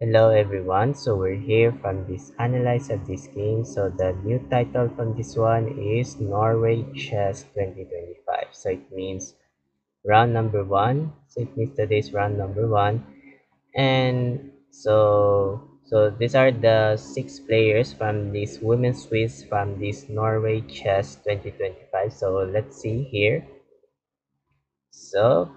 Hello everyone, so we're here from this analyze of this game. So the new title from this one is Norway Chess 2025. So it means round number one. So it means today's round number one. And so these are the six players from this women's Swiss from this Norway Chess 2025. So let's see here. So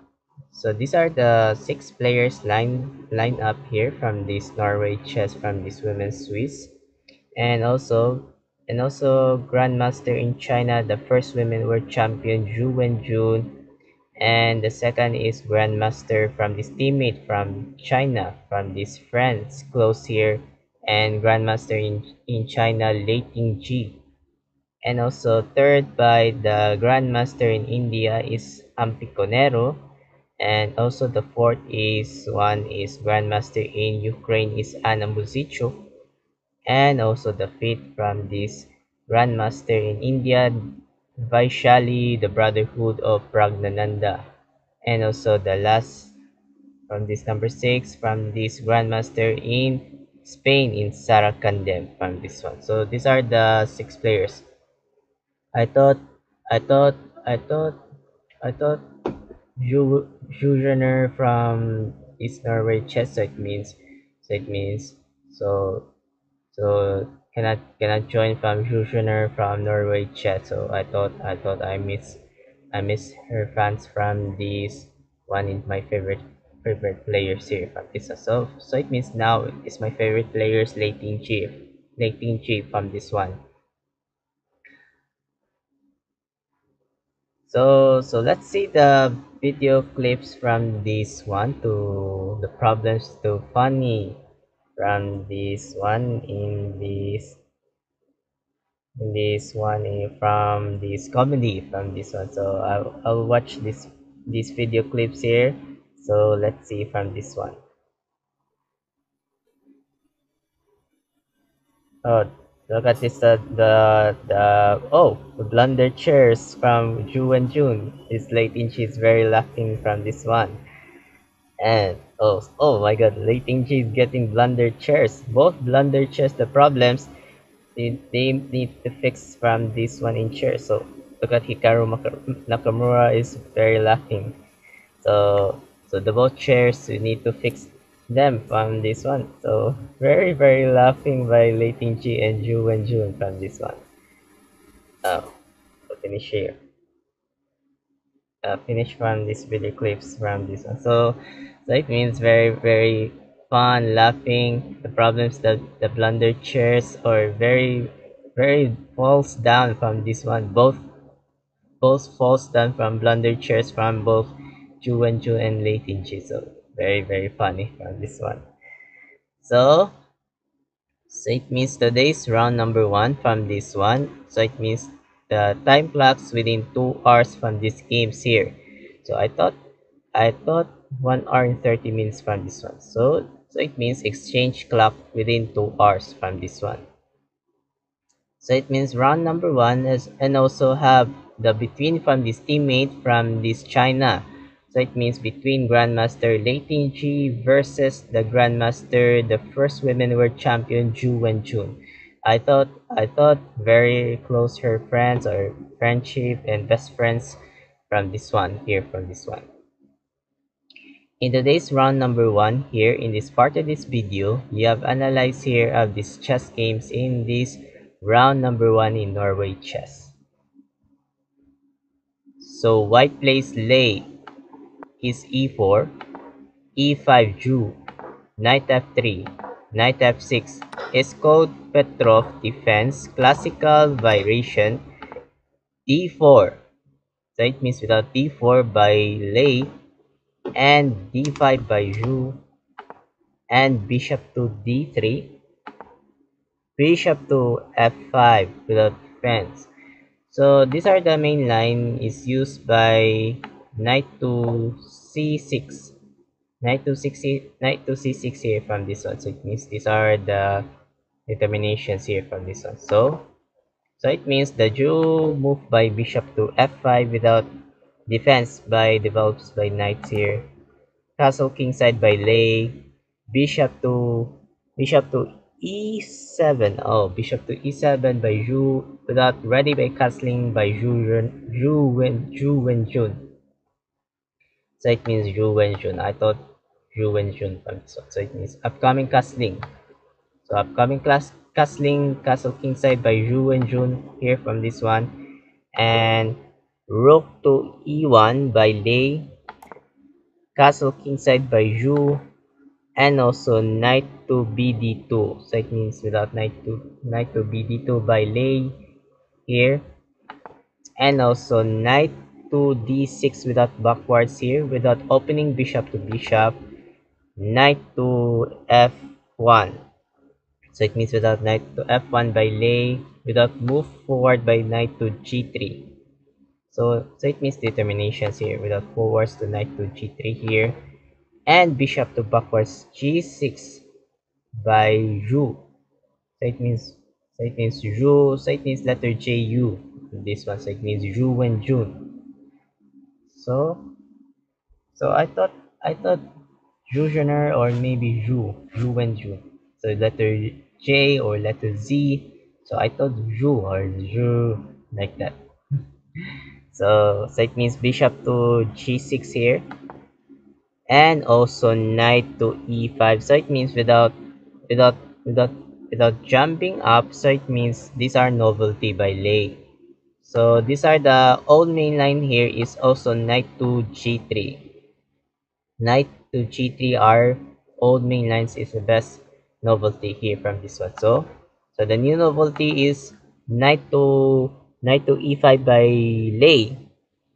so these are the six players line up here from this Norway chess from this women's Swiss, and also Grandmaster in China. The first women were champion Zhu Wenjun, and the second is Grandmaster from this teammate from China from this friends close here, and Grandmaster in China Lei Tingji, and also third by the Grandmaster in India is Ampiconero, and also the fourth is one is Grandmaster in Ukraine is Anna Muzichuk, and also the fifth from this Grandmaster in India Vaishali, the Brotherhood of Pragnananda, and also the last from this number six from this Grandmaster in Spain in Sarakandem from this one. So these are the six players. I thought, I thought, I thought, I thought Jujner from East Norway chess. So it means so so cannot join from Jujner from Norway chess. So I thought I miss her fans from this one in my favorite players here from this. So it means now it's my favorite players Lei Ting Chi from this one. So let's see the video clips from this one to the problems to funny from this one from this comedy from this one. So I'll watch these video clips here. So let's see from this one. Oh, look at this the blunder chairs from Ju and June. This late in she's very laughing from this one. And oh my god, Leighton G is getting blunder chairs. Both blunder chairs, the problems they need to fix from this one in chair. So look at Nakamura is very lacking. So the both chairs you need to fix them from this one. So very laughing by Leighton G and Ju and June from this one. Oh, finish here. Finish from this video clips from this one. So it means very fun, laughing. The problems that the blunder chairs or very falls down from this one. Both falls down from blunder chairs from both Ju and Ju and Lei Tinchi. So very funny from this one. So so it means today's round number one from this one. So it means the time clocks within 2 hours from these games here. So I thought 1 hour and 30 minutes from this one. So it means exchange clock within 2 hours from this one. So it means round number one is and also have the between from this teammate from this China. So it means between Grandmaster Lei Tingji versus the Grandmaster, the first women world champion Ju Wenjun. I thought very close her friends or friendship and best friends from this one here from this one. In today's round number one here in this part of this video, you have analyzed here of these chess games in this round number one in Norway chess. So white plays Lei is e4, e5 Ju, knight f3, knight f6 is called Petrov defense, classical variation d4. So it means without d4 by Lei and d5 by Ju and bishop to d3, bishop to f5 without defense. So these are the main line is used by knight to c6, knight to c6 here from this one. So it means these are the determinations here from this one. So it means the Jew move by bishop to f5 without defense by develops by knights here. Castle kingside by Lei, bishop to bishop to e7. Oh, bishop to e7 by Zhu without ready by castling by Zhu Wenjun. So it means Zhu Wenjun. I thought Zhu Wenjun from this one. So it means upcoming castling. So upcoming class castling castle kingside by Zhu Wenjun here from this one, and rook to e1 by Lei, castle kingside by Zhu, and also knight to bd2. So it means without knight to bd2 by Lei here, and also knight to d6 without backwards here, without opening bishop to bishop, knight to f1. So it means without knight to f1 by Lei, without move forward by knight to g3. So it means determinations here, without forwards to knight to g3 here, and bishop to backwards g6 by Zhu. So it means Zhu. So it means letter J U. This one. So it means Zhu and Jun. So so I thought Zhugener or maybe Zhu and Jun. So letter J or letter Z. So I thought Zhu or Zhu like that. So it means bishop to g6 here, and also knight to e5. So it means without without without jumping up. So it means these are novelty by Lei. So these are the old main line here is also knight to g3. Knight to g3 are old main lines is the best novelty here from this one. So the new novelty is knight to e5 by Lei.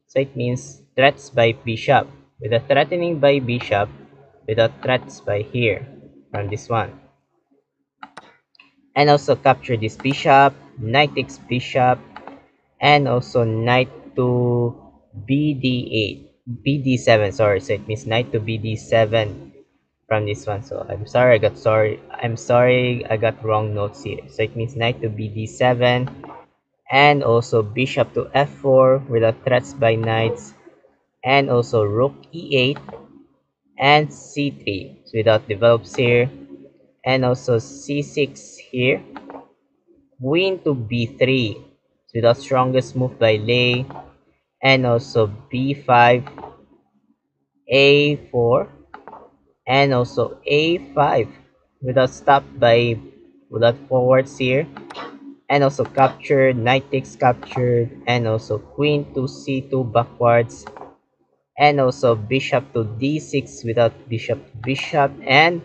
So it means threats by bishop. With a threatening by bishop, without threats by here from this one. And also capture this bishop, knight takes bishop, and also knight to bd8, bd7. Sorry, so it means knight to bd7 from this one. So I'm sorry I got wrong notes here. So it means knight to bd7, and also bishop to f4 without threats by knights, and also rook e8 and c3 so without develops here, and also c6 here, queen to b3 so without strongest move by Lei, and also b5, a4, and also a5 without stop by without forwards here, and also captured, knight takes captured, and also queen to c2 backwards, and also bishop to d6 without bishop to bishop, and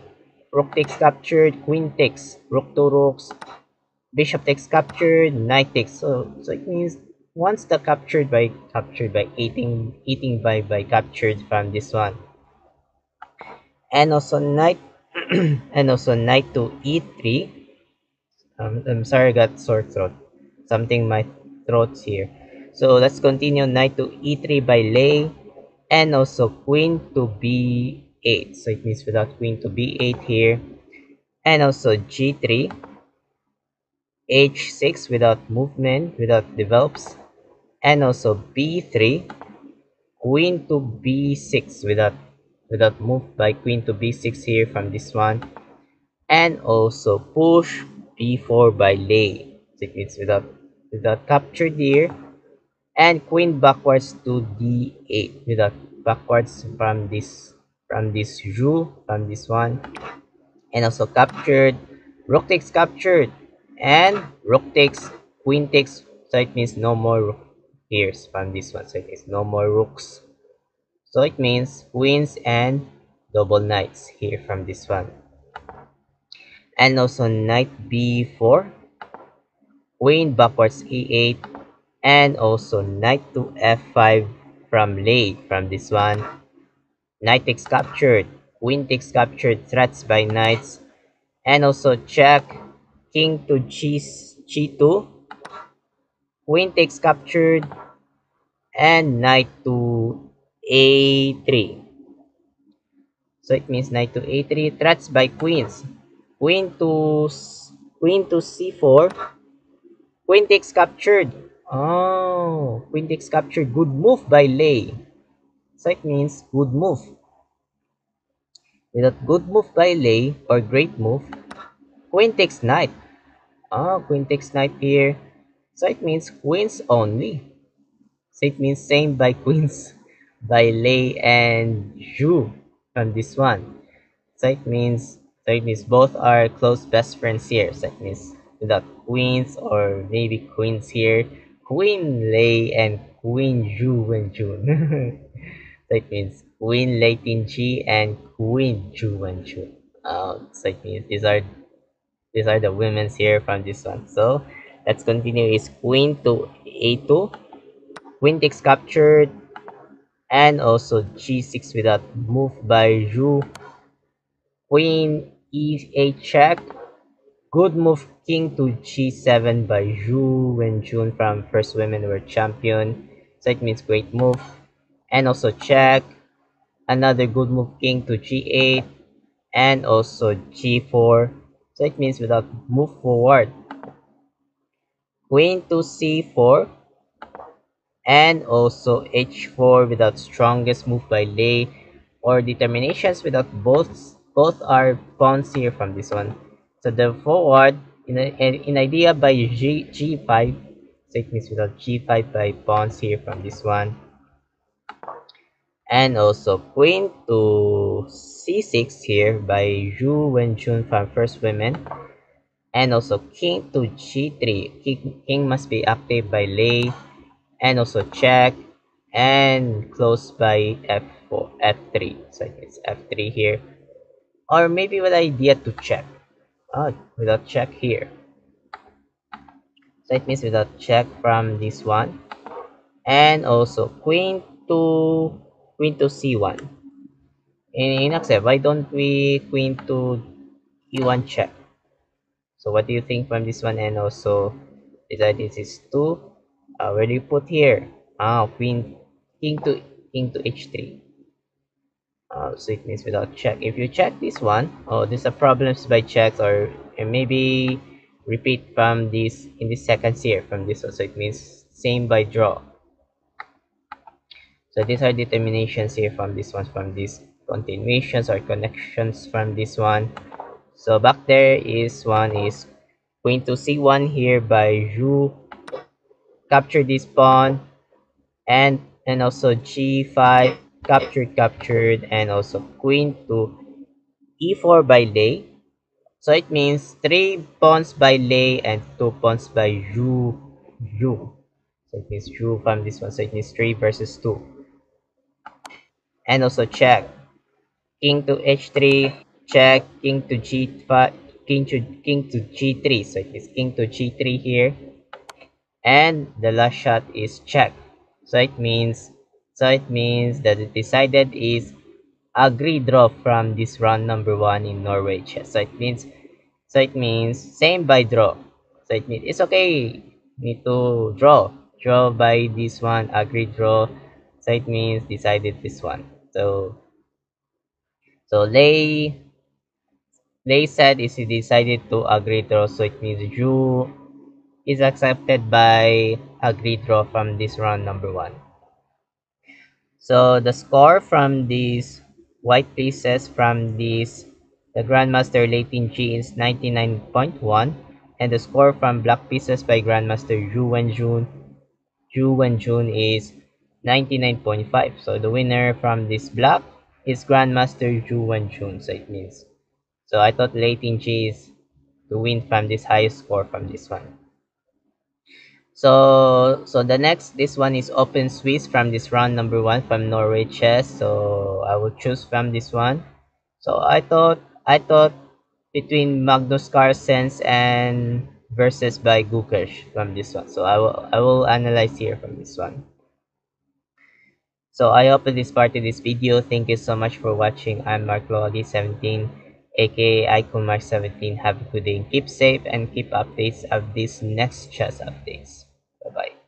rook takes captured, queen takes, rook to rooks, bishop takes captured, knight takes. So it means once the captured by eating by captured from this one, and also knight and also knight to e3. I'm sorry, I got sore throat. Something my throat's here. So let's continue. Knight to e3 by Lei, and also queen to b8. So it means without queen to b8 here, and also g3, h6 without movement, without develops, and also b3, queen to b6 without move by queen to b6 here from this one, and also push b4 by Lei. So it means without capture here, and queen backwards to d8 without backwards from this Zhu from this one, and also captured, rook takes captured, and rook takes, queen takes. So it means no more rook here from this one. So it means no more rooks. So it means queens and double knights here from this one, and also knight b4, queen backwards e8, and also knight to f5 from Lei from this one. Knight takes captured, queen takes captured, threats by knights, and also check, king to g2, queen takes captured, and knight to a3. So it means knight to a3, threats by queens, queen to c4, queen takes captured. Oh, queen takes captured. Good move by Lei. So it means good move. Without good move by Lei or great move, queen takes knight. Ah, queen takes knight here. So it means queens only. So it means same by queens by Lei and Zhu from this one. So it means both are close best friends here. So it means without queens or maybe queens here, Queen Lei and Queen Zhu Wen Jun. So it means Queen Lei Tinchi and Queen Zhu Wen Jun. So it means these are the women's here from this one. So let's continue. Is Queen to A2, Queen takes captured, and also G6 without move by Zhu. Queen E8 check. Good move King to G7 by Zhu Wenjun from First Women World Champion. So it means great move. And also check. Another good move King to G8 and also G4. So it means without move forward. Queen to C4 and also H4 without strongest move by Lei or determinations without both are pawns here from this one. So the forward in idea by G5, so it means without G5 by pawns here from this one, and also Queen to C6 here by Zhu Wenjun from First Women, and also King to G3. King must be active by Lei and also check and close by f4 f3, so it's f3 here, or maybe with idea to check. Without check here, so it means without check from this one, and also queen to c1 in accept. Why don't we queen to e1 check? So what do you think from this one? And also this is 2. Where do you put here? Queen king to h3. So it means without check. If you check this one, there's a problems by checks, or maybe repeat from this in this seconds here from this one. So it means same by draw. So these are determinations here from this one, from these continuations or connections from this one. So back there is one is queen to c1 here by Zhu, capture this pawn, and also g5 captured, and also queen to e4 by Lei. So it means 3 pawns by Lei and 2 pawns by Zhu. So it means Zhu from this one. So it means 3 versus 2. And also check. King to h3, check, king to g5, king to g3. So it is king to g3 here. And the last shot is check. So it means that it decided is agree draw from this round number 1 in Norway chess. So it means same by draw. So it means it's okay. Need to draw by this one, agree draw. So it means decided this one. So Lei said is he decided to agree draw. So it means Zhu is accepted by agree draw from this round number 1. So the score from these white pieces from this the Grandmaster Leighton G is 99.1, and the score from black pieces by Grandmaster Zhu Wenjun is 99.5. So the winner from this black is Grandmaster Zhu Wenjun. So it means, so I thought Leighton G is to win from this highest score from this one. So the next, this one is Open Swiss from this round number 1 from Norway Chess. So I will choose from this one. So I thought between Magnus Carlsen's and versus by Gukers from this one. So I will analyze here from this one. So I hope this part of this video. Thank you so much for watching. I'm Mark Lodi 17, aka Icon Mark 17. Have a good day. Keep safe and keep updates of these next chess updates. Bye bye.